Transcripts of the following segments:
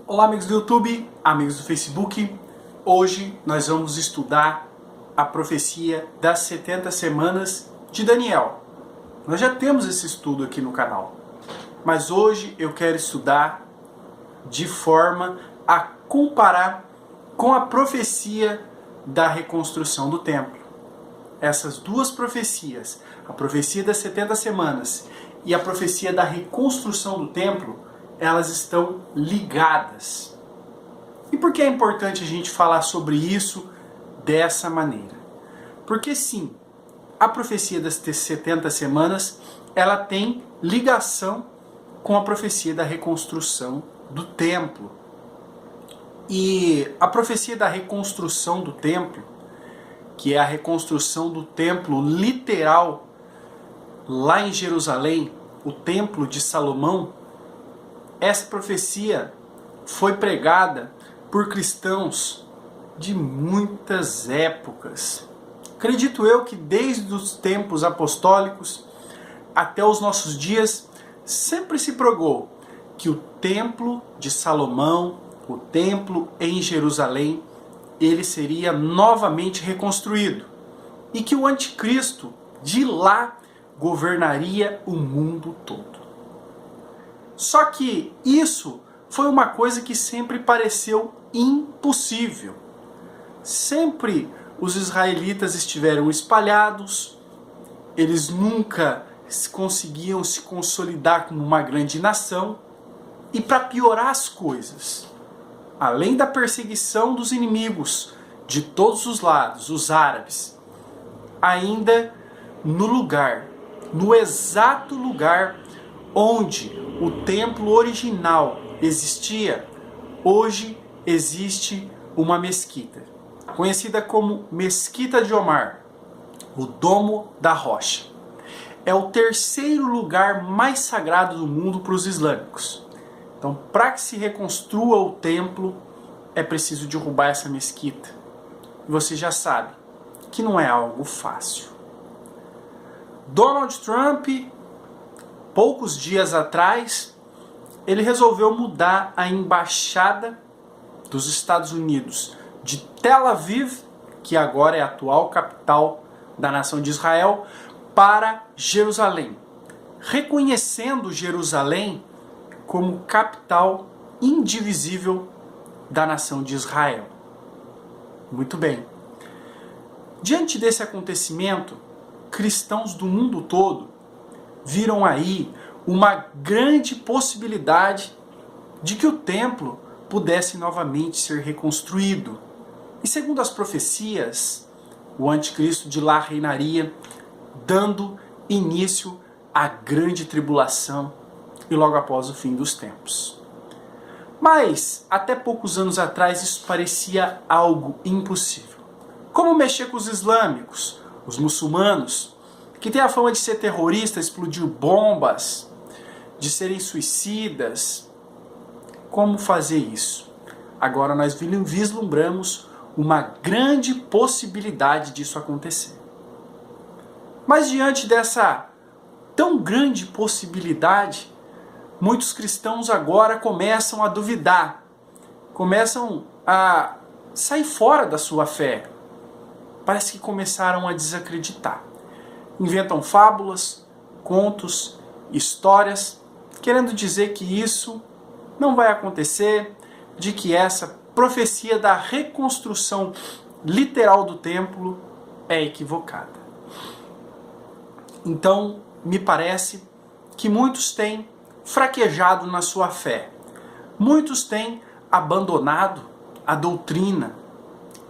Olá, amigos do YouTube, amigos do Facebook. Hoje nós vamos estudar a profecia das 70 semanas de Daniel. Nós já temos esse estudo aqui no canal, mas hoje eu quero estudar de forma a comparar com a profecia da reconstrução do templo. Essas duas profecias, a profecia das 70 semanas e a profecia da reconstrução do templo, elas estão ligadas. E por que é importante a gente falar sobre isso dessa maneira? Porque sim, a profecia das 70 semanas, ela tem ligação com a profecia da reconstrução do templo. E a profecia da reconstrução do templo, que é a reconstrução do templo literal lá em Jerusalém, o templo de Salomão, essa profecia foi pregada por cristãos de muitas épocas. Acredito eu que desde os tempos apostólicos até os nossos dias, sempre se pregou que o templo de Salomão, o templo em Jerusalém, ele seria novamente reconstruído e que o anticristo de lá governaria o mundo todo. Só que isso foi uma coisa que sempre pareceu impossível. Sempre os israelitas estiveram espalhados, eles nunca conseguiam se consolidar como uma grande nação, e para piorar as coisas, além da perseguição dos inimigos de todos os lados, os árabes, ainda no exato lugar onde o templo original existia, hoje existe uma mesquita, conhecida como Mesquita de Omar, o Domo da Rocha. É o terceiro lugar mais sagrado do mundo para os islâmicos. Então, para que se reconstrua o templo, é preciso derrubar essa mesquita. E você já sabe que não é algo fácil. Donald Trump, poucos dias atrás, ele resolveu mudar a embaixada dos Estados Unidos de Tel Aviv, que agora é a atual capital da nação de Israel, para Jerusalém, reconhecendo Jerusalém como capital indivisível da nação de Israel. Muito bem. Diante desse acontecimento, cristãos do mundo todo viram aí uma grande possibilidade de que o templo pudesse novamente ser reconstruído. E segundo as profecias, o anticristo de lá reinaria, dando início à grande tribulação e logo após o fim dos tempos. Mas, até poucos anos atrás, isso parecia algo impossível. Como mexer com os islâmicos, os muçulmanos, que têm a fama de ser terroristas, explodir bombas, de serem suicidas? Como fazer isso? Agora nós vislumbramos uma grande possibilidade disso acontecer. Mas diante dessa tão grande possibilidade, muitos cristãos agora começam a duvidar, começam a sair fora da sua fé. Parece que começaram a desacreditar. Inventam fábulas, contos, histórias, querendo dizer que isso não vai acontecer, de que essa profecia da reconstrução literal do templo é equivocada. Então, me parece que muitos têm fraquejado na sua fé. Muitos têm abandonado a doutrina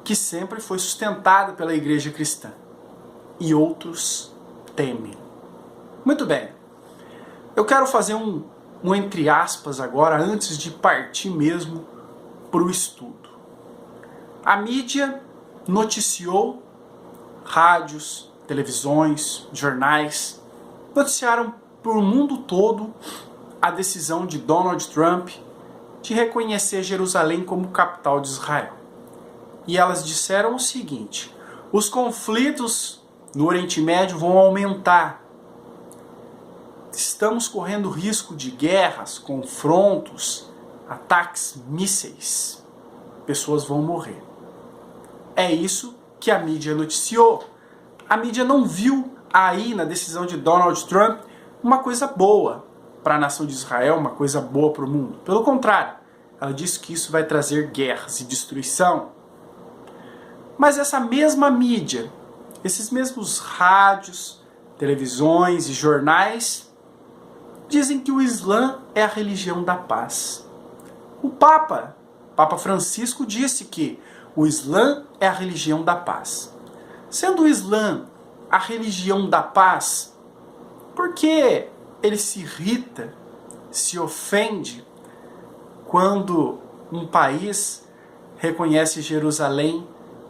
que sempre foi sustentada pela igreja cristã. E outros temem. Muito bem. Eu quero fazer um entre aspas agora, antes de partir mesmo para o estudo. A mídia noticiou, rádios, televisões, jornais, noticiaram para o mundo todo a decisão de Donald Trump de reconhecer Jerusalém como capital de Israel. E elas disseram o seguinte: os conflitos no Oriente Médio vão aumentar. Estamos correndo risco de guerras, confrontos ataques, mísseis, pessoas vão morrer. É isso que a mídia noticiou. A mídia não viu aí na decisão de Donald Trump uma coisa boa para a nação de Israel, uma coisa boa para o mundo. Pelo contrário, ela disse que isso vai trazer guerras e destruição. Mas essa mesma mídia, esses mesmos rádios, televisões e jornais dizem que o Islã é a religião da paz. O Papa Francisco, disse que o Islã é a religião da paz. Sendo o Islã a religião da paz, por que ele se irrita, se ofende quando um país reconhece Jerusalém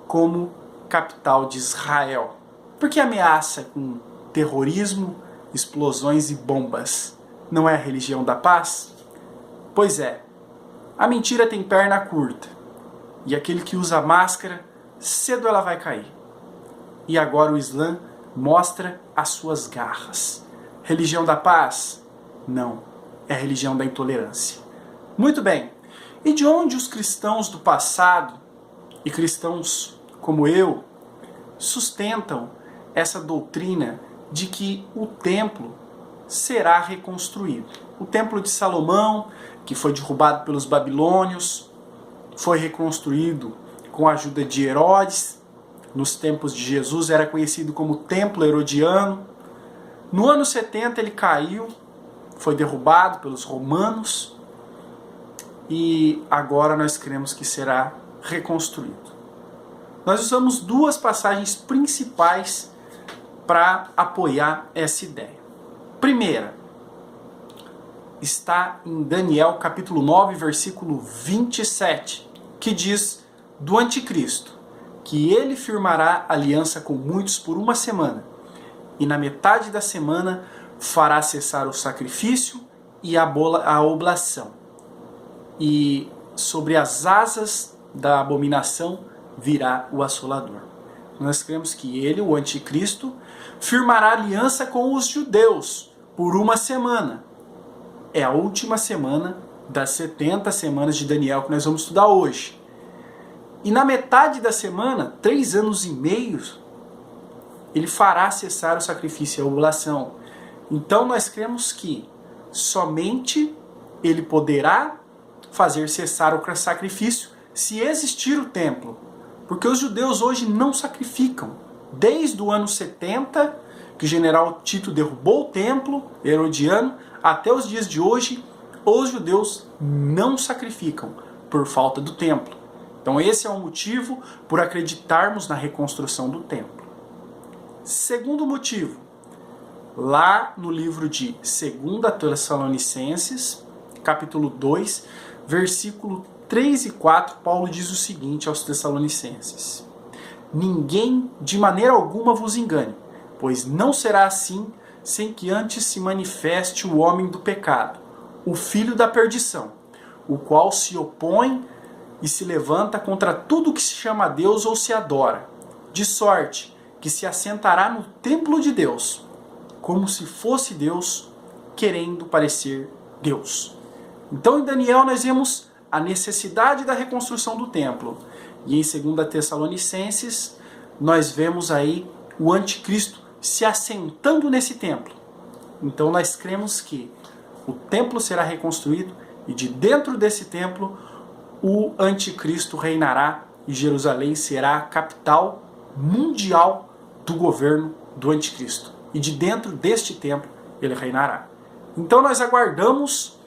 como capital de Israel? Por que ameaça com terrorismo, explosões e bombas? Não é a religião da paz? Pois é, a mentira tem perna curta, e aquele que usa máscara, cedo ela vai cair. E agora o Islã mostra as suas garras. Religião da paz? Não, é a religião da intolerância. Muito bem, e de onde os cristãos do passado, e cristãos como eu, sustentam essa doutrina de que o templo será reconstruído? O templo de Salomão, que foi derrubado pelos babilônios, foi reconstruído com a ajuda de Herodes. Nos tempos de Jesus era conhecido como Templo Herodiano. No ano 70 ele caiu, foi derrubado pelos romanos e agora nós cremos que será reconstruído. Nós usamos duas passagens principais para apoiar essa ideia. Primeira, está em Daniel capítulo 9, versículo 27, que diz do anticristo, que ele firmará aliança com muitos por uma semana, e na metade da semana fará cessar o sacrifício e a oblação. E sobre as asas da abominação virá o assolador. Nós cremos que ele, o anticristo, firmará aliança com os judeus por uma semana. É a última semana das 70 semanas de Daniel que nós vamos estudar hoje. E na metade da semana, 3 anos e meio, ele fará cessar o sacrifício e a oblação. Então nós cremos que somente ele poderá fazer cessar o sacrifício se existir o templo. Porque os judeus hoje não sacrificam. Desde o ano 70, que o general Tito derrubou o templo herodiano, até os dias de hoje, os judeus não sacrificam por falta do templo. Então esse é o motivo por acreditarmos na reconstrução do templo. Segundo motivo, lá no livro de 2 Tessalonicenses, capítulo 2, versículo 3 e 4, Paulo diz o seguinte aos Tessalonicenses: ninguém de maneira alguma vos engane, pois não será assim sem que antes se manifeste o homem do pecado, o filho da perdição, o qual se opõe e se levanta contra tudo que se chama Deus ou se adora, de sorte que se assentará no templo de Deus, como se fosse Deus, querendo parecer Deus. Então em Daniel nós vemos a necessidade da reconstrução do templo. E em 2 Tessalonicenses nós vemos aí o anticristo se assentando nesse templo. Então nós cremos que o templo será reconstruído e de dentro desse templo o anticristo reinará e Jerusalém será a capital mundial do governo do anticristo. E de dentro deste templo ele reinará. Então nós aguardamos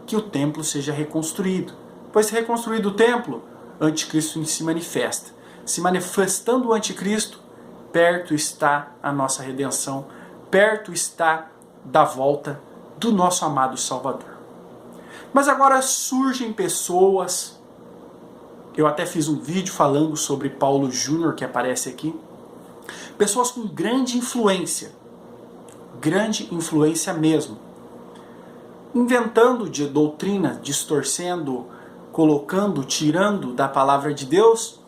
que o templo seja reconstruído. Pois reconstruído o templo, o anticristo se manifesta. Se manifestando o anticristo, perto está a nossa redenção, perto está da volta do nosso amado Salvador. Mas agora surgem pessoas, eu até fiz um vídeo falando sobre Paulo Júnior, que aparece aqui, pessoas com grande influência mesmo, inventando de doutrina, distorcendo, colocando, tirando da palavra de Deus,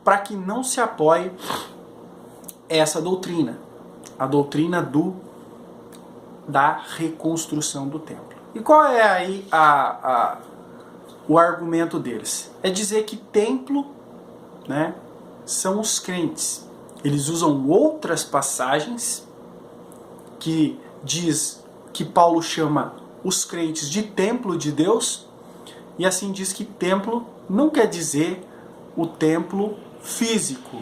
para que não se apoie essa doutrina, a doutrina da reconstrução do templo. E qual é aí o argumento deles? É dizer que templo, né, são os crentes. Eles usam outras passagens que diz que Paulo chama os crentes de templo de Deus, e assim diz que templo não quer dizer o templo físico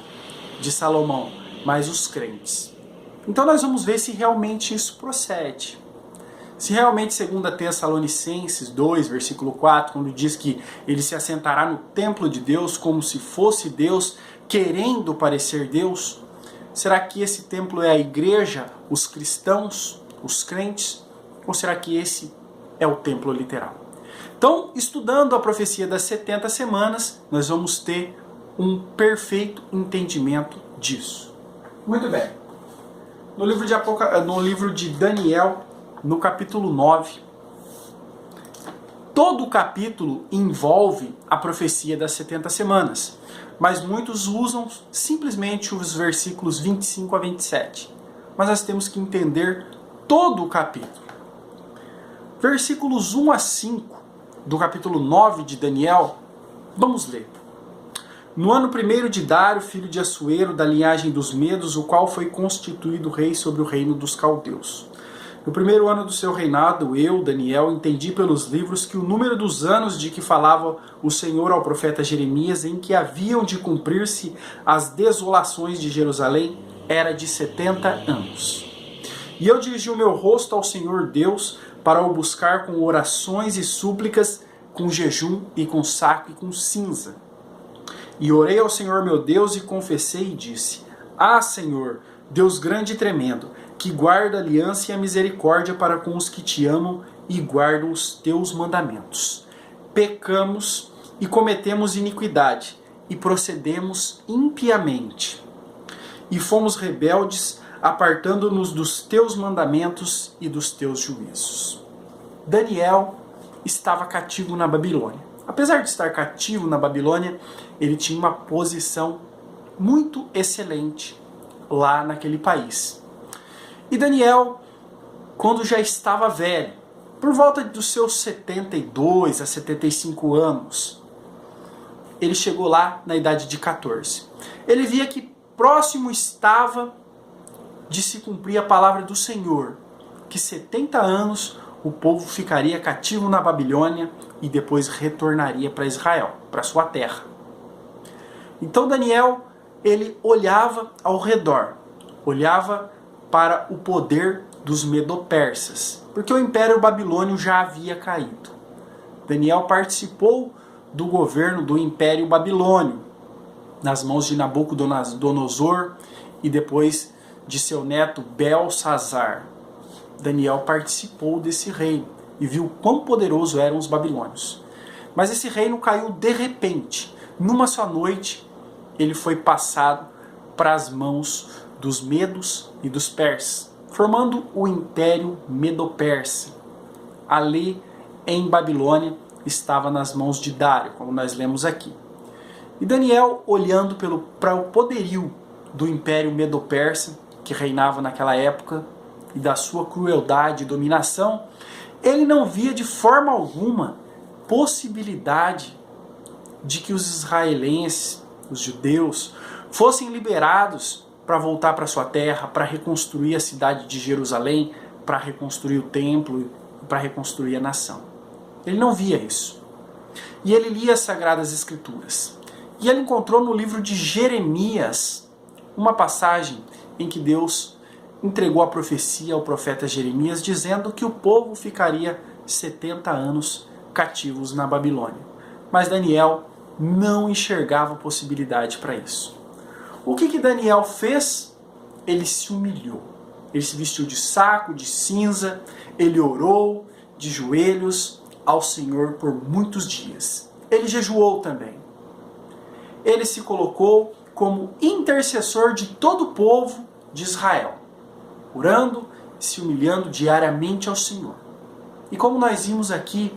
de Salomão, mas os crentes. Então nós vamos ver se realmente isso procede. Se realmente, segundo a Tessalonicenses 2, versículo 4, quando diz que ele se assentará no templo de Deus como se fosse Deus, querendo parecer Deus, será que esse templo é a igreja, os cristãos, os crentes? Ou será que esse é o templo literal? Então, estudando a profecia das 70 semanas, nós vamos ter um perfeito entendimento disso. Muito bem. No livro de Daniel, no capítulo 9, todo o capítulo envolve a profecia das 70 semanas, mas muitos usam simplesmente os versículos 25 a 27. Mas nós temos que entender todo o capítulo. Versículos 1 a 5 do capítulo 9 de Daniel, vamos ler. No ano 1º de Dário, filho de Assuero, da linhagem dos Medos, o qual foi constituído rei sobre o reino dos caldeus. No 1º ano do seu reinado, eu, Daniel, entendi pelos livros que o número dos anos de que falava o Senhor ao profeta Jeremias, em que haviam de cumprir-se as desolações de Jerusalém, era de 70 anos. E eu dirigi o meu rosto ao Senhor Deus para o buscar com orações e súplicas, com jejum e com saco e com cinza. E orei ao Senhor meu Deus e confessei e disse: Ah, Senhor, Deus grande e tremendo, que guarda a aliança e a misericórdia para com os que te amam e guardam os teus mandamentos. Pecamos e cometemos iniquidade e procedemos impiamente. E fomos rebeldes, apartando-nos dos teus mandamentos e dos teus juízos. Daniel estava cativo na Babilônia. Apesar de estar cativo na Babilônia, ele tinha uma posição muito excelente lá naquele país. E Daniel, quando já estava velho, por volta dos seus 72 a 75 anos, ele chegou lá na idade de 14. Ele via que próximo estava de se cumprir a palavra do Senhor, que 70 anos o povo ficaria cativo na Babilônia e depois retornaria para Israel, para sua terra. Então Daniel, ele olhava ao redor, olhava para o poder dos medo-persas, porque o Império Babilônio já havia caído. Daniel participou do governo do Império Babilônio, nas mãos de Nabucodonosor e depois de seu neto Belsazar. Daniel participou desse reino e viu quão poderoso eram os babilônios. Mas esse reino caiu de repente. Numa só noite, ele foi passado para as mãos dos medos e dos persas, formando o Império Medo-Persa. Ali em Babilônia estava nas mãos de Dário, como nós lemos aqui. E Daniel, olhando para o poderio do Império Medo-Persa, que reinava naquela época, e da sua crueldade e dominação, ele não via de forma alguma possibilidade de que os israelenses, os judeus, fossem liberados para voltar para sua terra, para reconstruir a cidade de Jerusalém, para reconstruir o templo, para reconstruir a nação. Ele não via isso. E ele lia as Sagradas Escrituras. E ele encontrou no livro de Jeremias uma passagem em que Deus entregou a profecia ao profeta Jeremias, dizendo que o povo ficaria 70 anos cativos na Babilônia. Mas Daniel não enxergava possibilidade para isso. O que Daniel fez? Ele se humilhou. Ele se vestiu de saco, de cinza, ele orou de joelhos ao Senhor por muitos dias. Ele jejuou também. Ele se colocou como intercessor de todo o povo de Israel, orando e se humilhando diariamente ao Senhor. E como nós vimos aqui,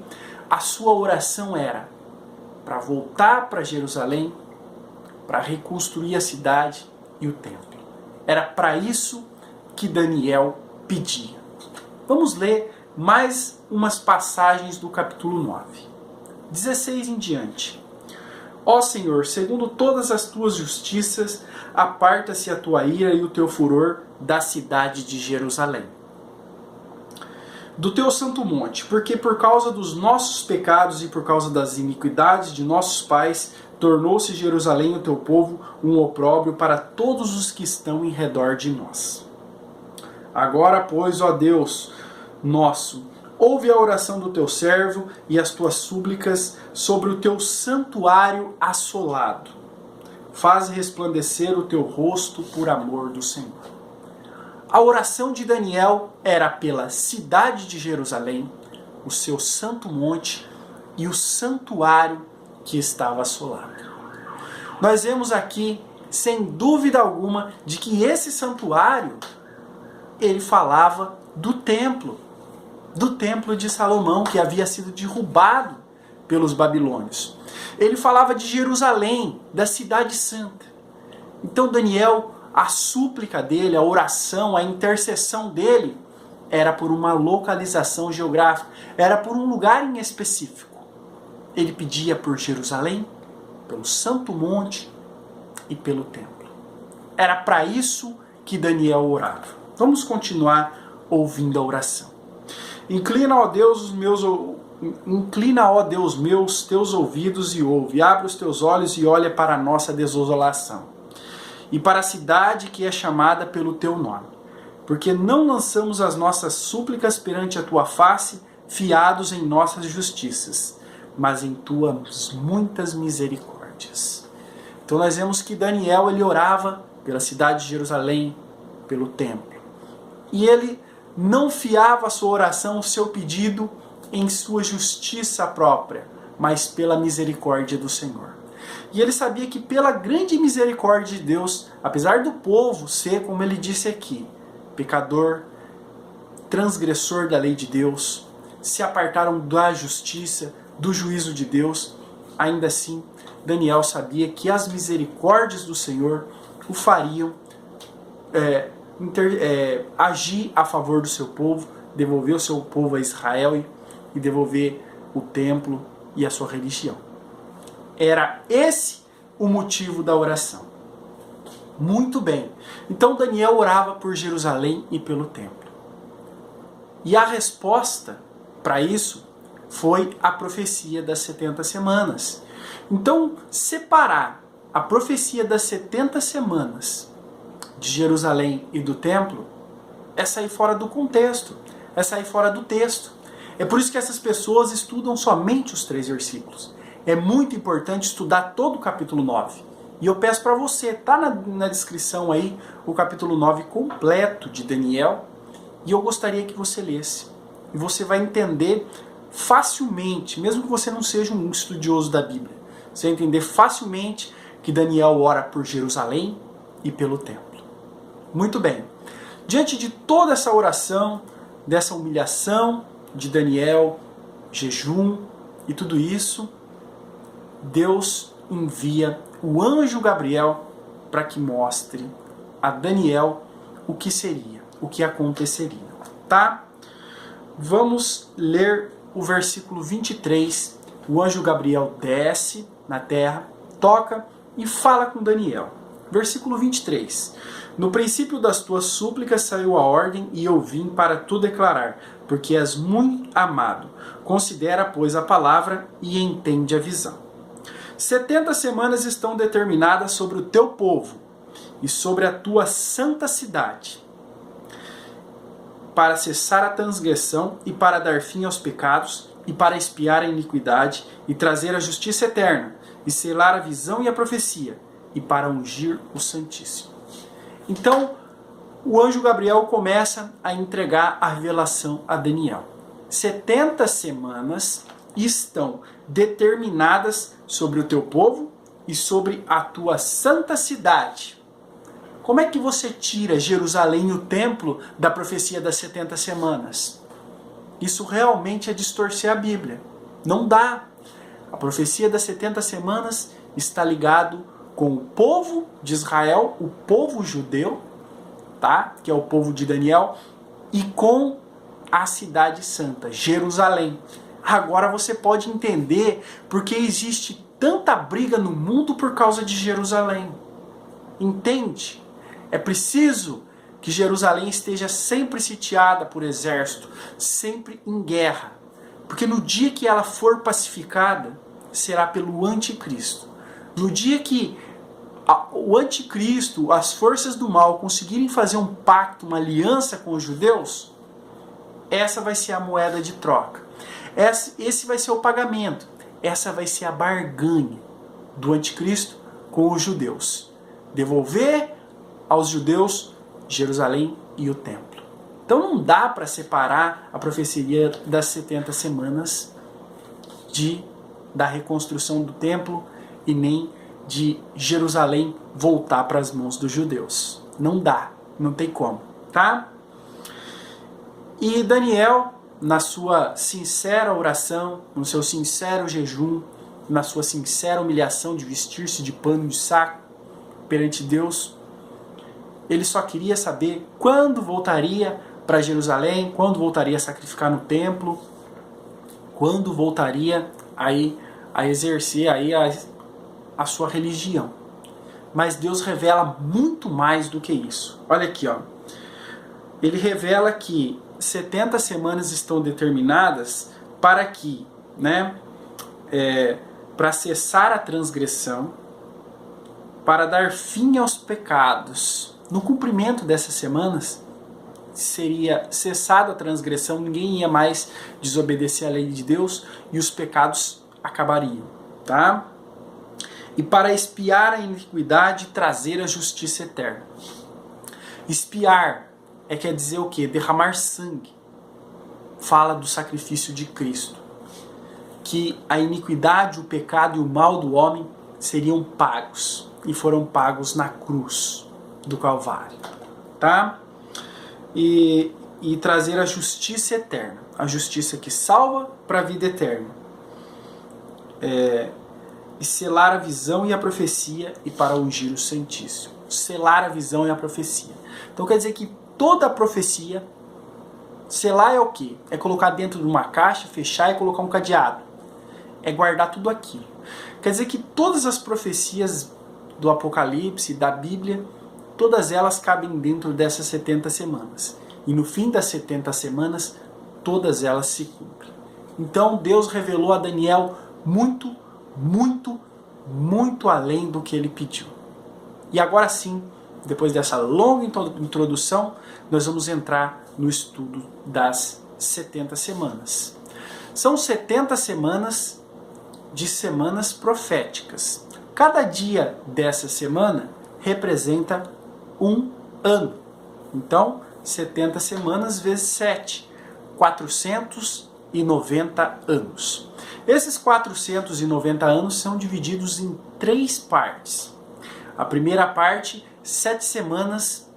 a sua oração era para voltar para Jerusalém, para reconstruir a cidade e o templo. Era para isso que Daniel pedia. Vamos ler mais umas passagens do capítulo 9. 16 em diante. Ó Senhor, segundo todas as tuas justiças, aparta-se a tua ira e o teu furor da cidade de Jerusalém, do teu santo monte, porque por causa dos nossos pecados e por causa das iniquidades de nossos pais, tornou-se Jerusalém, o teu povo, um opróbrio para todos os que estão em redor de nós. Agora, pois, ó Deus nosso, ouve a oração do teu servo e as tuas súplicas sobre o teu santuário assolado. Faz resplandecer o teu rosto por amor do Senhor. A oração de Daniel era pela cidade de Jerusalém, o seu santo monte e o santuário que estava assolado. Nós vemos aqui, sem dúvida alguma, de que esse santuário, ele falava do templo de Salomão, que havia sido derrubado pelos babilônios. Ele falava de Jerusalém, da cidade santa. Então Daniel, a súplica dele, a oração, a intercessão dele, era por uma localização geográfica, era por um lugar em específico. Ele pedia por Jerusalém, pelo Santo Monte e pelo templo. Era para isso que Daniel orava. Vamos continuar ouvindo a oração. Inclina, ó Deus meus, teus ouvidos e ouve. Abre os teus olhos e olha para a nossa desolação e para a cidade que é chamada pelo teu nome. Porque não lançamos as nossas súplicas perante a tua face, fiados em nossas justiças, mas em tuas muitas misericórdias. Então nós vemos que Daniel, ele orava pela cidade de Jerusalém, pelo templo. E ele não fiava a sua oração, o seu pedido, em sua justiça própria, mas pela misericórdia do Senhor. E ele sabia que pela grande misericórdia de Deus, apesar do povo ser, como ele disse aqui, pecador, transgressor da lei de Deus, se apartaram da justiça, do juízo de Deus, ainda assim, Daniel sabia que as misericórdias do Senhor o fariam agir a favor do seu povo, devolver o seu povo a Israel e devolver o templo e a sua religião. Era esse o motivo da oração. Muito bem. Então Daniel orava por Jerusalém e pelo templo. E a resposta para isso foi a profecia das 70 semanas. Então, separar a profecia das 70 semanas de Jerusalém e do templo é sair fora do contexto, é sair fora do texto. É por isso que essas pessoas estudam somente os 3 versículos. É muito importante estudar todo o capítulo 9. E eu peço para você, tá na descrição aí o capítulo 9 completo de Daniel, e eu gostaria que você lesse. E você vai entender facilmente, mesmo que você não seja um estudioso da Bíblia, você vai entender facilmente que Daniel ora por Jerusalém e pelo templo. Muito bem. Diante de toda essa oração, dessa humilhação de Daniel, jejum e tudo isso, Deus envia o anjo Gabriel para que mostre a Daniel o que seria, o que aconteceria, tá? Vamos ler o versículo 23. O anjo Gabriel desce na terra, toca e fala com Daniel. Versículo 23. No princípio das tuas súplicas saiu a ordem e eu vim para tu declarar, porque és muito amado. Considera, pois, a palavra e entende a visão. 70 semanas estão determinadas sobre o teu povo e sobre a tua santa cidade, para cessar a transgressão e para dar fim aos pecados e para expiar a iniquidade e trazer a justiça eterna e selar a visão e a profecia e para ungir o Santíssimo. Então, o anjo Gabriel começa a entregar a revelação a Daniel. 70 semanas estão determinadas sobre o teu povo e sobre a tua santa cidade. Como é que você tira Jerusalém e o templo da profecia das 70 semanas? Isso realmente é distorcer a Bíblia. Não dá. A profecia das 70 semanas está ligado com o povo de Israel, o povo judeu, tá? Que é o povo de Daniel, e com a cidade santa, Jerusalém. Agora você pode entender porque existe tanta briga no mundo por causa de Jerusalém. Entende? É preciso que Jerusalém esteja sempre sitiada por exército, sempre em guerra. Porque no dia que ela for pacificada, será pelo anticristo. No dia que o anticristo, as forças do mal conseguirem fazer um pacto, uma aliança com os judeus, essa vai ser a moeda de troca. Esse vai ser o pagamento. Essa vai ser a barganha do anticristo com os judeus. Devolver aos judeus Jerusalém e o templo. Então não dá para separar a profecia das 70 semanas da reconstrução do templo e nem de Jerusalém voltar para as mãos dos judeus. Não dá, não tem como, tá? E Daniel, na sua sincera oração, no seu sincero jejum, na sua sincera humilhação de vestir-se de pano de saco perante Deus, ele só queria saber quando voltaria para Jerusalém, quando voltaria a sacrificar no templo, quando voltaria aí a exercer aí a sua religião. Mas Deus revela muito mais do que isso. Olha aqui, ó. Ele revela que 70 semanas estão determinadas para que, para cessar a transgressão, para dar fim aos pecados. No cumprimento dessas semanas, seria cessada a transgressão, ninguém ia mais desobedecer à lei de Deus e os pecados acabariam, tá? E para expiar a iniquidade, trazer a justiça eterna. Expiar quer dizer o quê? Derramar sangue. Fala do sacrifício de Cristo. Que a iniquidade, o pecado e o mal do homem seriam pagos. E foram pagos na cruz do Calvário. Tá? E trazer a justiça eterna. A justiça que salva para a vida eterna. E selar a visão e a profecia e para ungir o Santíssimo. Selar a visão e a profecia. Então quer dizer que toda a profecia, selar é o quê? É colocar dentro de uma caixa, fechar e colocar um cadeado. É guardar tudo aquilo. Quer dizer que todas as profecias do Apocalipse, da Bíblia, todas elas cabem dentro dessas 70 semanas. E no fim das 70 semanas, todas elas se cumprem. Então Deus revelou a Daniel muito, muito, muito além do que ele pediu. E agora sim, depois dessa longa introdução, nós vamos entrar no estudo das 70 semanas. São 70 semanas de semanas proféticas. Cada dia dessa semana representa um ano. Então, 70 semanas vezes 7, 490 anos. Esses 490 anos são divididos em 3 partes. A primeira parte, 7 semanas,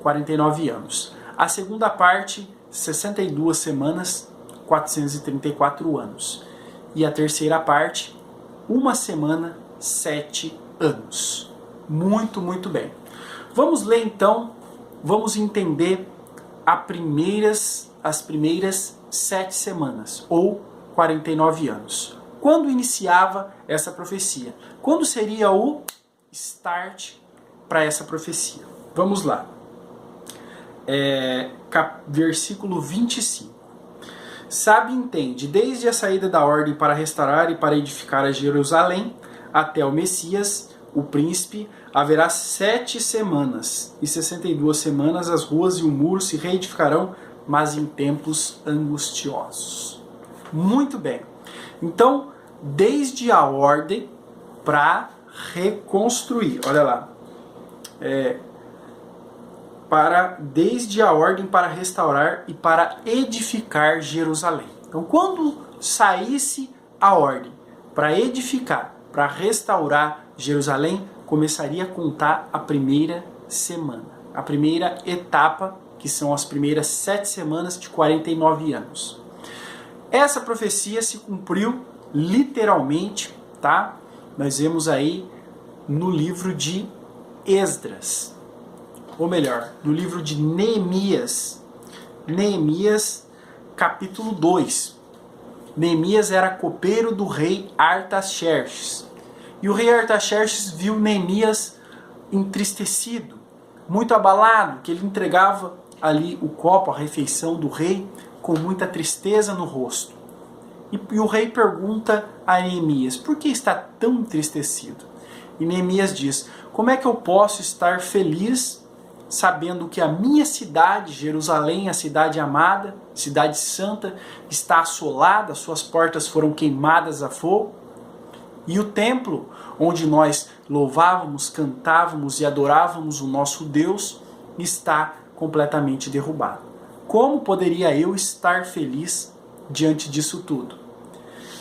49 anos. A segunda parte, 62 semanas, 434 anos. E a terceira parte, 1 semana, 7 anos. Muito, muito bem. Vamos ler então, vamos entender as primeiras 7 semanas, ou 49 anos. Quando iniciava essa profecia? Quando seria o start para essa profecia? Vamos lá. Versículo 25. Sabe e entende, desde a saída da ordem para restaurar e para edificar a Jerusalém, até o Messias, o príncipe, haverá 7 semanas, e 62 semanas as ruas e o muro se reedificarão, mas em tempos angustiosos. Muito bem. Então, desde a ordem para reconstruir, olha lá, desde a ordem para restaurar e para edificar Jerusalém. Então, quando saísse a ordem para edificar, para restaurar Jerusalém, começaria a contar a primeira semana, a primeira etapa, que são as primeiras 7 semanas de 49 anos. Essa profecia se cumpriu literalmente, tá? Nós vemos aí no livro de Esdras, ou melhor, no livro de Neemias. Neemias capítulo 2. Neemias era copeiro do rei Artaxerxes. E o rei Artaxerxes viu Neemias entristecido, muito abalado, que ele entregava ali o copo, a refeição do rei, com muita tristeza no rosto. E o rei pergunta a Neemias: por que está tão entristecido? E Neemias diz: como é que eu posso estar feliz sabendo que a minha cidade, Jerusalém, a cidade amada, cidade santa, está assolada, suas portas foram queimadas a fogo, e o templo onde nós louvávamos, cantávamos e adorávamos o nosso Deus está completamente derrubado. Como poderia eu estar feliz diante disso tudo?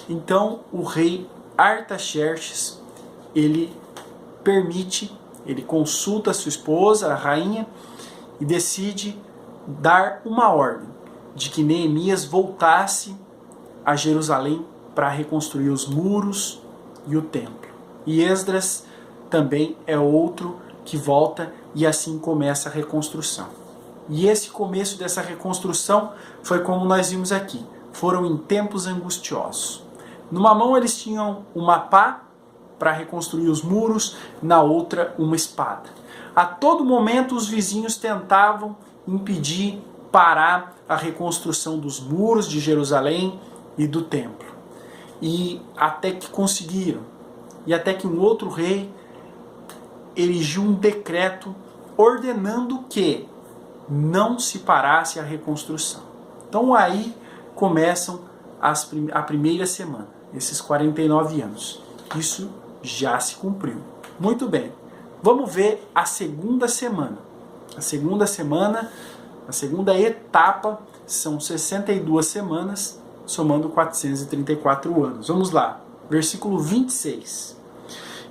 Então o rei Artaxerxes, ele consulta a sua esposa, a rainha, e decide dar uma ordem de que Neemias voltasse a Jerusalém para reconstruir os muros e o templo. E Esdras também é outro que volta, e assim começa a reconstrução. E esse começo dessa reconstrução foi como nós vimos aqui. Foram em tempos angustiosos. Numa mão eles tinham uma pá para reconstruir os muros, na outra uma espada. A todo momento os vizinhos tentavam impedir, parar a reconstrução dos muros de Jerusalém e do templo. E até que conseguiram. E até que um outro rei erigiu um decreto ordenando que não se parasse a reconstrução. Então aí começam a primeira semana, esses 49 anos. Isso já se cumpriu. Muito bem. Vamos ver a segunda semana. A segunda semana, a segunda etapa, são 62 semanas, somando 434 anos. Vamos lá. Versículo 26.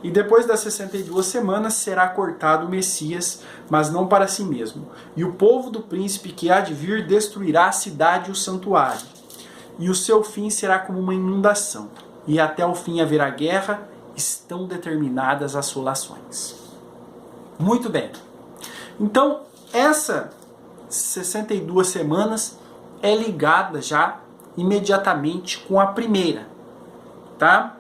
E depois das 62 semanas será cortado o Messias, mas não para si mesmo. E o povo do príncipe que há de vir destruirá a cidade e o santuário. E o seu fim será como uma inundação. E até o fim haverá guerra, estão determinadas assolações. Muito bem. Então, essa 62 semanas é ligada já imediatamente com a primeira, tá?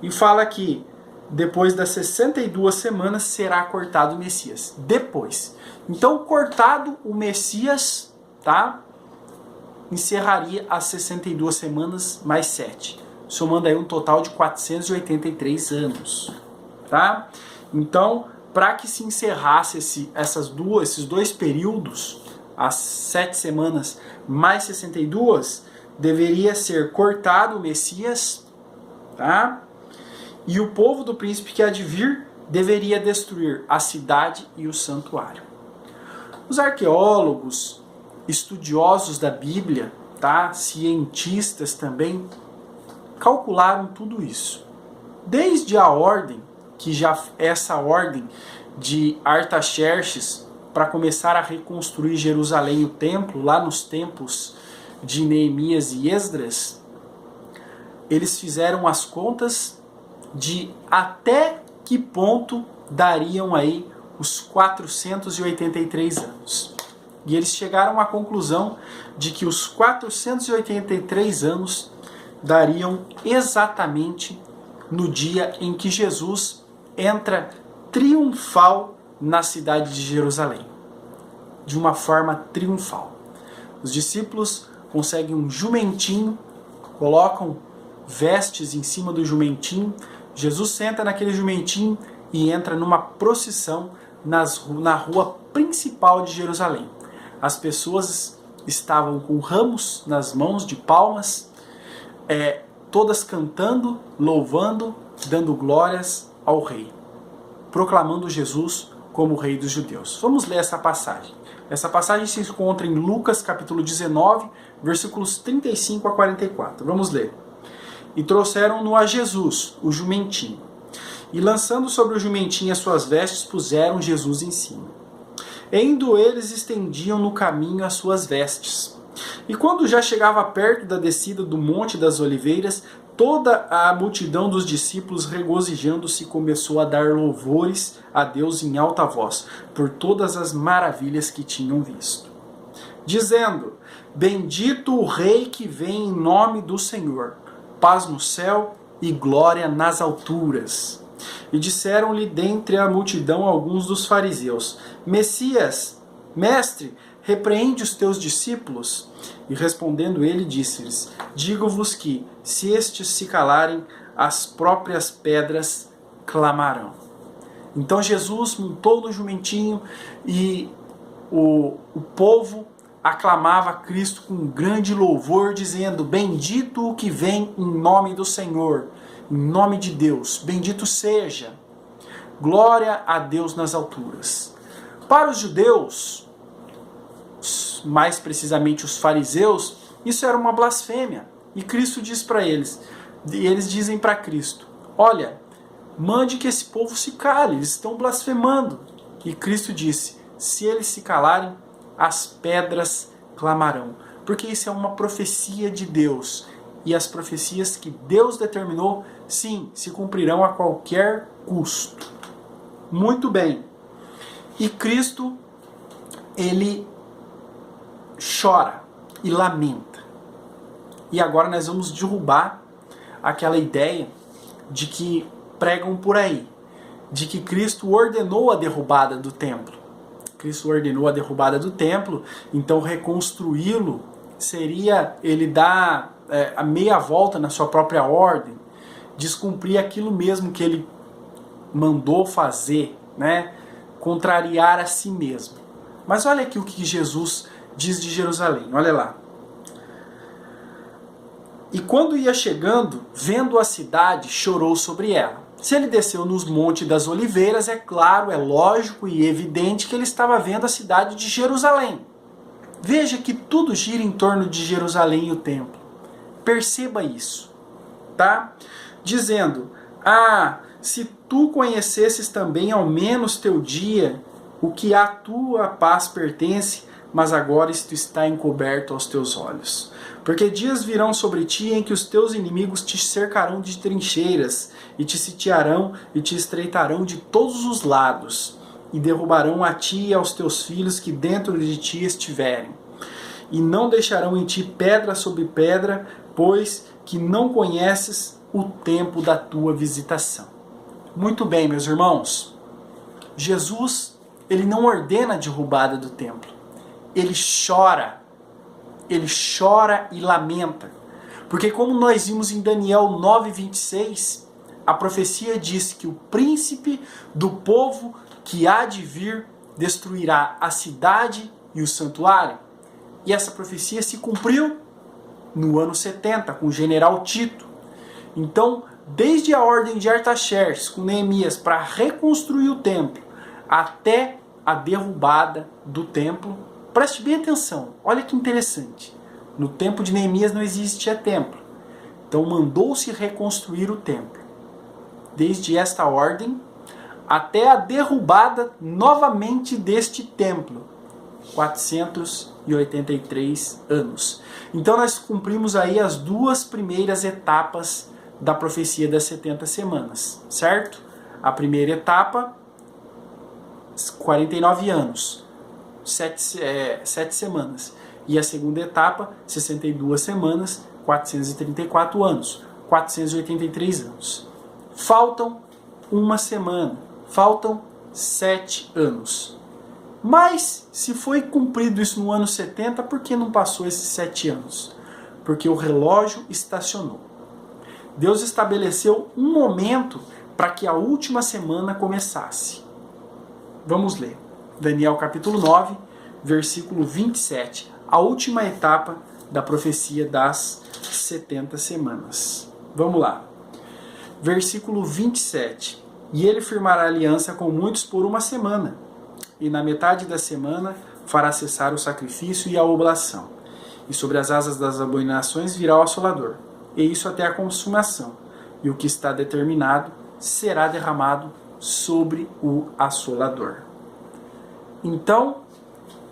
E fala que depois das 62 semanas será cortado o Messias. Depois. Então, cortado o Messias, tá? Encerraria as 62 semanas mais 7. Somando aí um total de 483 anos, tá? Então, para que se encerrasse esses dois períodos, as 7 semanas mais 62, deveria ser cortado o Messias, tá? E o povo do príncipe que há de vir deveria destruir a cidade e o santuário. Os arqueólogos, estudiosos da Bíblia, tá? Cientistas também, calcularam tudo isso. Desde a ordem, que já essa ordem de Artaxerxes para começar a reconstruir Jerusalém e o templo, lá nos tempos de Neemias e Esdras, eles fizeram as contas de até que ponto dariam aí os 483 anos. E eles chegaram à conclusão de que os 483 anos dariam exatamente no dia em que Jesus entra triunfal na cidade de Jerusalém. De uma forma triunfal. Os discípulos conseguem um jumentinho, colocam vestes em cima do jumentinho, Jesus senta naquele jumentinho e entra numa procissão na rua principal de Jerusalém. As pessoas estavam com ramos nas mãos de palmas, todas cantando, louvando, dando glórias ao rei, proclamando Jesus como o rei dos judeus. Vamos ler essa passagem. Essa passagem se encontra em Lucas capítulo 19, versículos 35 a 44. Vamos ler. E trouxeram-no a Jesus, o jumentinho. E lançando sobre o jumentinho as suas vestes, puseram Jesus em cima. E indo eles, estendiam no caminho as suas vestes. E quando já chegava perto da descida do Monte das Oliveiras, toda a multidão dos discípulos, regozijando-se, começou a dar louvores a Deus em alta voz, por todas as maravilhas que tinham visto. Dizendo, Bendito o Rei que vem em nome do Senhor. Paz no céu e glória nas alturas. E disseram-lhe dentre a multidão alguns dos fariseus: Messias, mestre, repreende os teus discípulos. E respondendo ele, disse-lhes: Digo-vos que, se estes se calarem, as próprias pedras clamarão. Então Jesus montou no jumentinho e o povo aclamava Cristo com grande louvor, dizendo: Bendito o que vem em nome do Senhor, em nome de Deus, bendito seja. Glória a Deus nas alturas. Para os judeus, mais precisamente os fariseus, isso era uma blasfêmia. E Cristo diz para eles, e eles dizem para Cristo: olha, mande que esse povo se cale, eles estão blasfemando. E Cristo disse: se eles se calarem, as pedras clamarão. Porque isso é uma profecia de Deus. E as profecias que Deus determinou, sim, se cumprirão a qualquer custo. Muito bem. E Cristo, ele chora e lamenta. E agora nós vamos derrubar aquela ideia de que pregam por aí, de que Cristo ordenou a derrubada do templo. Cristo ordenou a derrubada do templo, então reconstruí-lo seria ele dar a meia volta na sua própria ordem, descumprir aquilo mesmo que ele mandou fazer, né? Contrariar a si mesmo. Mas olha aqui o que Jesus diz de Jerusalém, olha lá. E quando ia chegando, vendo a cidade, chorou sobre ela. Se ele desceu nos Montes das Oliveiras, é claro, é lógico e evidente que ele estava vendo a cidade de Jerusalém. Veja que tudo gira em torno de Jerusalém e o templo. Perceba isso, tá? Dizendo: se tu conhecesses também ao menos teu dia, o que à tua paz pertence, mas agora isto está encoberto aos teus olhos. Porque dias virão sobre ti em que os teus inimigos te cercarão de trincheiras, e te sitiarão e te estreitarão de todos os lados, e derrubarão a ti e aos teus filhos que dentro de ti estiverem. E não deixarão em ti pedra sobre pedra, pois que não conheces o tempo da tua visitação. Muito bem, meus irmãos. Jesus, ele não ordena a derrubada do templo. Ele chora e lamenta. Porque como nós vimos em Daniel 9:26, a profecia diz que o príncipe do povo que há de vir destruirá a cidade e o santuário. E essa profecia se cumpriu no ano 70, com o general Tito. Então, desde a ordem de Artaxerxes com Neemias para reconstruir o templo, até a derrubada do templo, preste bem atenção, olha que interessante. No tempo de Neemias não existia templo. Então mandou-se reconstruir o templo. Desde esta ordem até a derrubada novamente deste templo. 483 anos. Então nós cumprimos aí as duas primeiras etapas da profecia das 70 semanas, certo? A primeira etapa, 49 anos, 7 semanas. E a segunda etapa, 62 semanas, 434 anos, 483 anos. Faltam uma semana, faltam 7 anos. Mas, se foi cumprido isso no ano 70, por que não passou esses 7 anos? Porque o relógio estacionou. Deus estabeleceu um momento para que a última semana começasse. Vamos ler. Daniel capítulo 9, versículo 27. A última etapa da profecia das 70 semanas. Vamos lá. Versículo 27. E ele firmará aliança com muitos por uma semana. E na metade da semana fará cessar o sacrifício e a oblação. E sobre as asas das abominações virá o assolador. E isso até a consumação. E o que está determinado será derramado sobre o assolador. Então,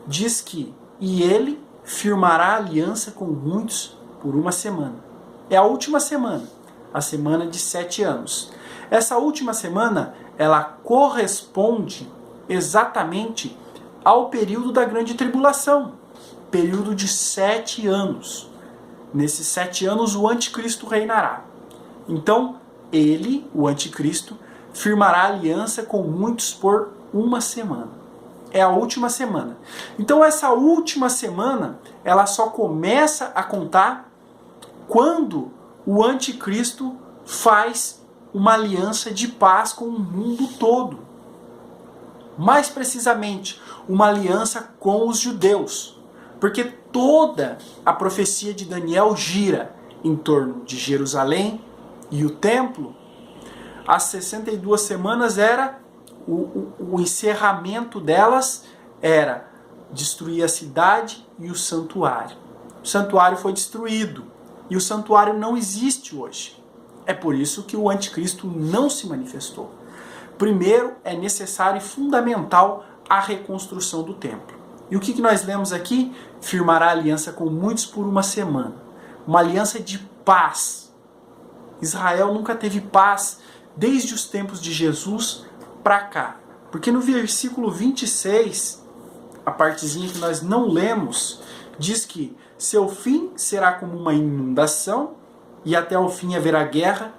diz que, e ele firmará aliança com muitos por uma semana. É a última semana, a semana de 7 anos. Essa última semana, ela corresponde exatamente ao período da grande tribulação. período de 7 anos. Nesses 7 anos o anticristo reinará. Então, ele, o anticristo, firmará aliança com muitos por uma semana. É a última semana. Então, essa última semana, ela só começa a contar quando o anticristo faz uma aliança de paz com o mundo todo. Mais precisamente, uma aliança com os judeus. Porque toda a profecia de Daniel gira em torno de Jerusalém e o templo. As 62 semanas era o encerramento delas, era destruir a cidade e o santuário. O santuário foi destruído e o santuário não existe hoje. É por isso que o anticristo não se manifestou. Primeiro, é necessário e fundamental a reconstrução do templo. E o que nós lemos aqui? Firmará aliança com muitos por uma semana. Uma aliança de paz. Israel nunca teve paz desde os tempos de Jesus para cá. Porque no versículo 26, a partezinha que nós não lemos, diz que seu fim será como uma inundação e até o fim haverá guerra,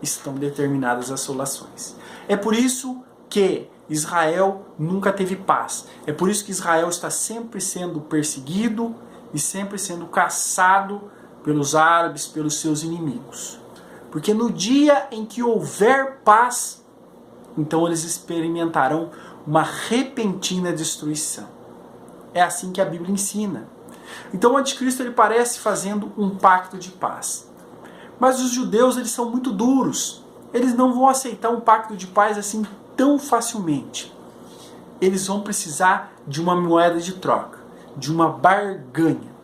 estão determinadas assolações. É por isso que Israel nunca teve paz. É por isso que Israel está sempre sendo perseguido e sempre sendo caçado pelos árabes, pelos seus inimigos. Porque no dia em que houver paz, então eles experimentarão uma repentina destruição. É assim que a Bíblia ensina. Então o anticristo ele parece fazendo um pacto de paz. Mas os judeus eles são muito duros. Eles não vão aceitar um pacto de paz assim tão facilmente. Eles vão precisar de uma moeda de troca, de uma barganha.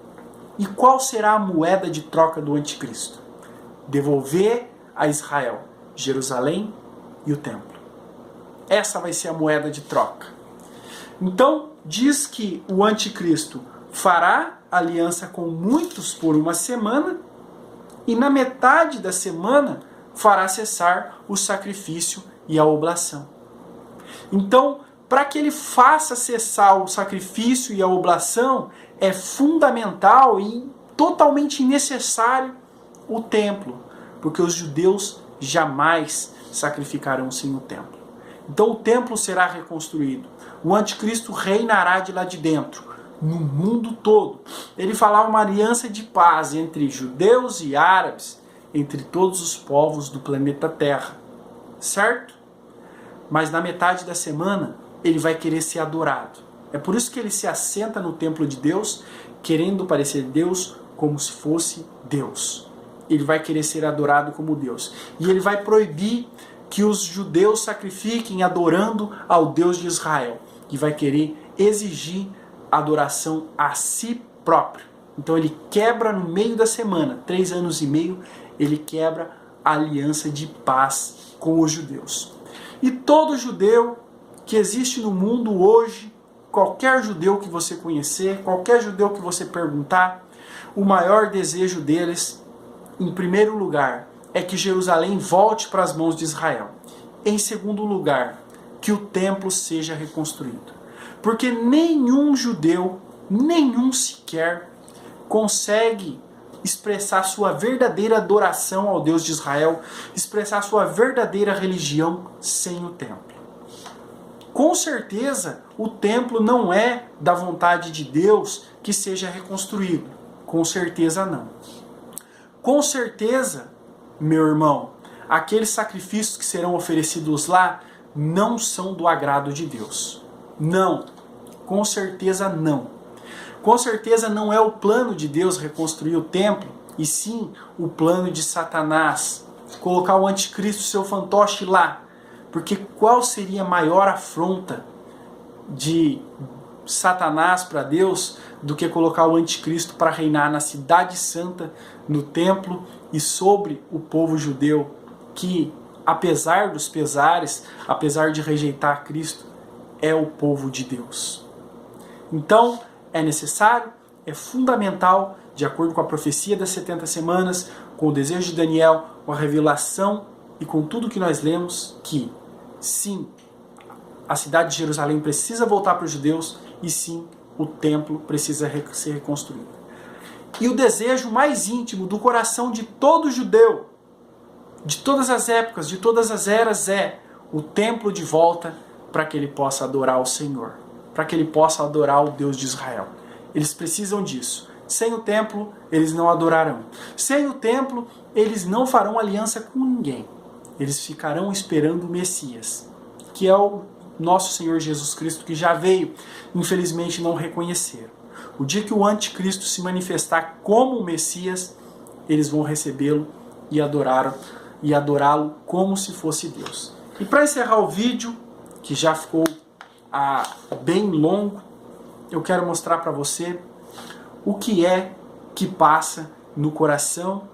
E qual será a moeda de troca do anticristo? Devolver a Israel Jerusalém e o templo. Essa vai ser a moeda de troca. Então, diz que o anticristo fará aliança com muitos por uma semana e na metade da semana fará cessar o sacrifício e a oblação. Então, para que ele faça cessar o sacrifício e a oblação, é fundamental e totalmente necessário o templo, porque os judeus jamais sacrificarão sem o templo. Então o templo será reconstruído. O anticristo reinará de lá de dentro, no mundo todo. Ele fará uma aliança de paz entre judeus e árabes, entre todos os povos do planeta Terra. Certo? Mas na metade da semana, ele vai querer ser adorado. É por isso que ele se assenta no templo de Deus, querendo parecer Deus como se fosse Deus. Ele vai querer ser adorado como Deus. E ele vai proibir que os judeus sacrifiquem adorando ao Deus de Israel. E vai querer exigir adoração a si próprio. Então ele quebra no meio da semana, 3 anos e meio, ele quebra a aliança de paz com os judeus. E todo judeu que existe no mundo hoje, qualquer judeu que você conhecer, qualquer judeu que você perguntar, o maior desejo deles, em primeiro lugar, é que Jerusalém volte para as mãos de Israel. Em segundo lugar, que o templo seja reconstruído. Porque nenhum judeu, nenhum sequer, consegue expressar sua verdadeira adoração ao Deus de Israel, expressar sua verdadeira religião sem o templo. Com certeza, o templo não é da vontade de Deus que seja reconstruído. Com certeza não. Com certeza, meu irmão, aqueles sacrifícios que serão oferecidos lá não são do agrado de Deus. Não. Com certeza não. Com certeza não é o plano de Deus reconstruir o templo, e sim o plano de Satanás. Colocar o anticristo, seu fantoche lá. Porque qual seria a maior afronta de Satanás para Deus do que colocar o anticristo para reinar na cidade santa, no templo e sobre o povo judeu, que apesar dos pesares, apesar de rejeitar Cristo, é o povo de Deus. Então, é necessário, é fundamental, de acordo com a profecia das 70 semanas, com o desejo de Daniel, com a revelação e com tudo que nós lemos, que sim, a cidade de Jerusalém precisa voltar para os judeus e sim, o templo precisa ser reconstruído. E o desejo mais íntimo do coração de todo judeu, de todas as épocas, de todas as eras, é o templo de volta para que ele possa adorar o Senhor, para que ele possa adorar o Deus de Israel. Eles precisam disso. Sem o templo, eles não adorarão. Sem o templo, eles não farão aliança com ninguém. Eles ficarão esperando o Messias, que é o nosso Senhor Jesus Cristo, que já veio, infelizmente não reconheceram. O dia que o anticristo se manifestar como o Messias, eles vão recebê-lo e adorá-lo como se fosse Deus. E para encerrar o vídeo, que já ficou bem longo, eu quero mostrar para você o que é que passa no coração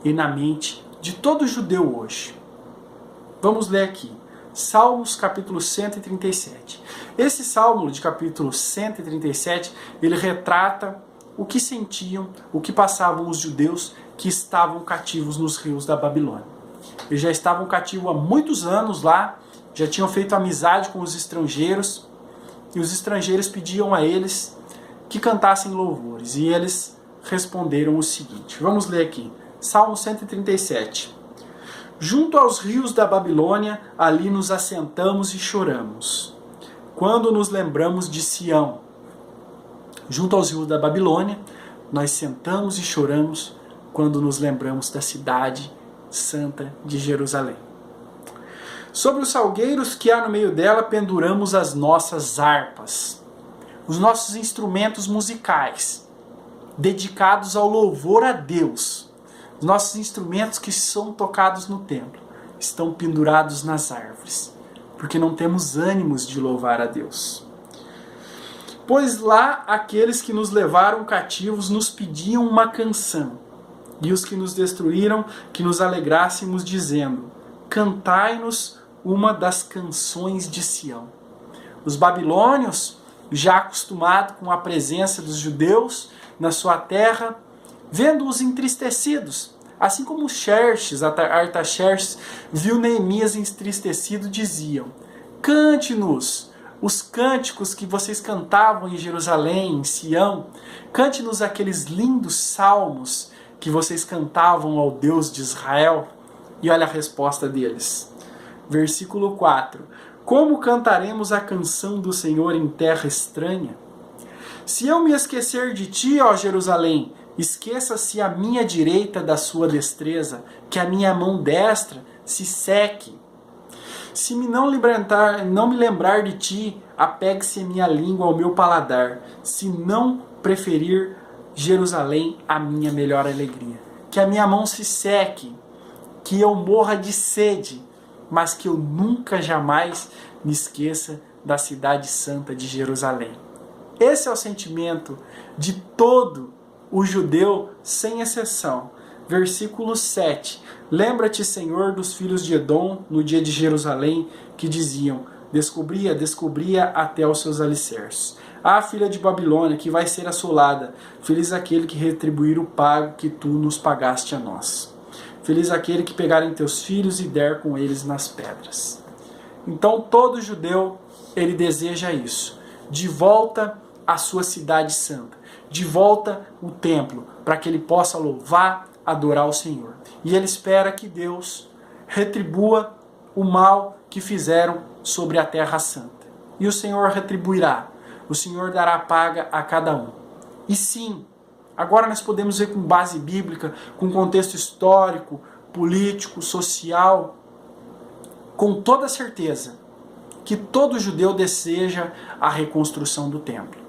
e na mente de todo judeu hoje. Vamos ler aqui, Salmos capítulo 137. Esse Salmo de capítulo 137, ele retrata o que sentiam, o que passavam os judeus que estavam cativos nos rios da Babilônia. Eles já estavam cativos há muitos anos lá, já tinham feito amizade com os estrangeiros, e os estrangeiros pediam a eles que cantassem louvores, e eles responderam o seguinte, vamos ler aqui, Salmo 137. Junto aos rios da Babilônia, ali nos assentamos e choramos, quando nos lembramos de Sião. Junto aos rios da Babilônia, nós sentamos e choramos quando nos lembramos da cidade santa de Jerusalém. Sobre os salgueiros que há no meio dela, penduramos as nossas harpas, os nossos instrumentos musicais, dedicados ao louvor a Deus. Os nossos instrumentos que são tocados no templo estão pendurados nas árvores, porque não temos ânimos de louvar a Deus. Pois lá aqueles que nos levaram cativos nos pediam uma canção, e os que nos destruíram que nos alegrássemos dizendo, cantai-nos uma das canções de Sião. Os babilônios, já acostumados com a presença dos judeus na sua terra, vendo-os entristecidos, assim como Xerxes, Artaxerxes, viu Neemias entristecido, diziam, cante-nos os cânticos que vocês cantavam em Jerusalém, em Sião, cante-nos aqueles lindos salmos que vocês cantavam ao Deus de Israel. E olha a resposta deles. Versículo 4. Como cantaremos a canção do Senhor em terra estranha? Se eu me esquecer de ti, ó Jerusalém, esqueça-se a minha direita da sua destreza, que a minha mão destra se seque. Se não me lembrar de ti, apegue-se a minha língua ao meu paladar, se não preferir Jerusalém a minha melhor alegria. Que a minha mão se seque, que eu morra de sede, mas que eu nunca jamais me esqueça da cidade santa de Jerusalém. Esse é o sentimento de todo o judeu, sem exceção. Versículo 7. Lembra-te, Senhor, dos filhos de Edom, no dia de Jerusalém, que diziam, descobria até os seus alicerces. Ah, filha de Babilônia, que vai ser assolada. Feliz aquele que retribuir o pago que tu nos pagaste a nós. Feliz aquele que pegar em teus filhos e der com eles nas pedras. Então todo judeu, ele deseja isso. De volta à sua cidade santa. De volta o templo, para que ele possa louvar, adorar o Senhor. E ele espera que Deus retribua o mal que fizeram sobre a terra santa. E o Senhor retribuirá. O Senhor dará paga a cada um. E sim, agora nós podemos ver com base bíblica, com contexto histórico, político, social, com toda certeza, que todo judeu deseja a reconstrução do templo.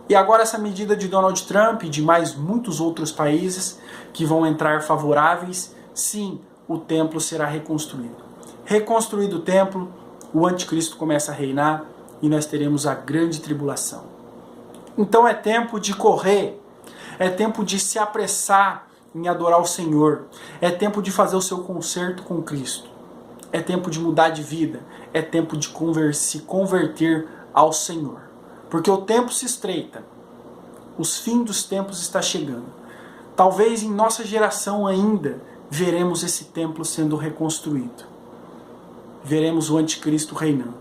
E agora essa medida de Donald Trump e de mais muitos outros países que vão entrar favoráveis, sim, o templo será reconstruído. Reconstruído o templo, o anticristo começa a reinar e nós teremos a grande tribulação. Então é tempo de correr, é tempo de se apressar em adorar o Senhor, é tempo de fazer o seu concerto com Cristo, é tempo de mudar de vida, é tempo de se converter ao Senhor. Porque o tempo se estreita, os fins dos tempos está chegando. Talvez em nossa geração ainda veremos esse templo sendo reconstruído. Veremos o anticristo reinando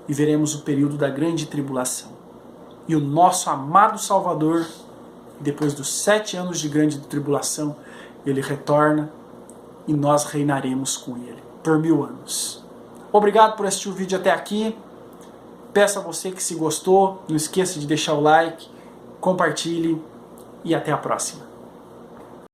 e veremos o período da grande tribulação. e o nosso amado Salvador, depois dos 7 anos de grande tribulação, ele retorna e nós reinaremos com ele por 1000 anos. Obrigado por assistir o vídeo até aqui. Peço a você que, se gostou, não esqueça de deixar o like, compartilhe e até a próxima.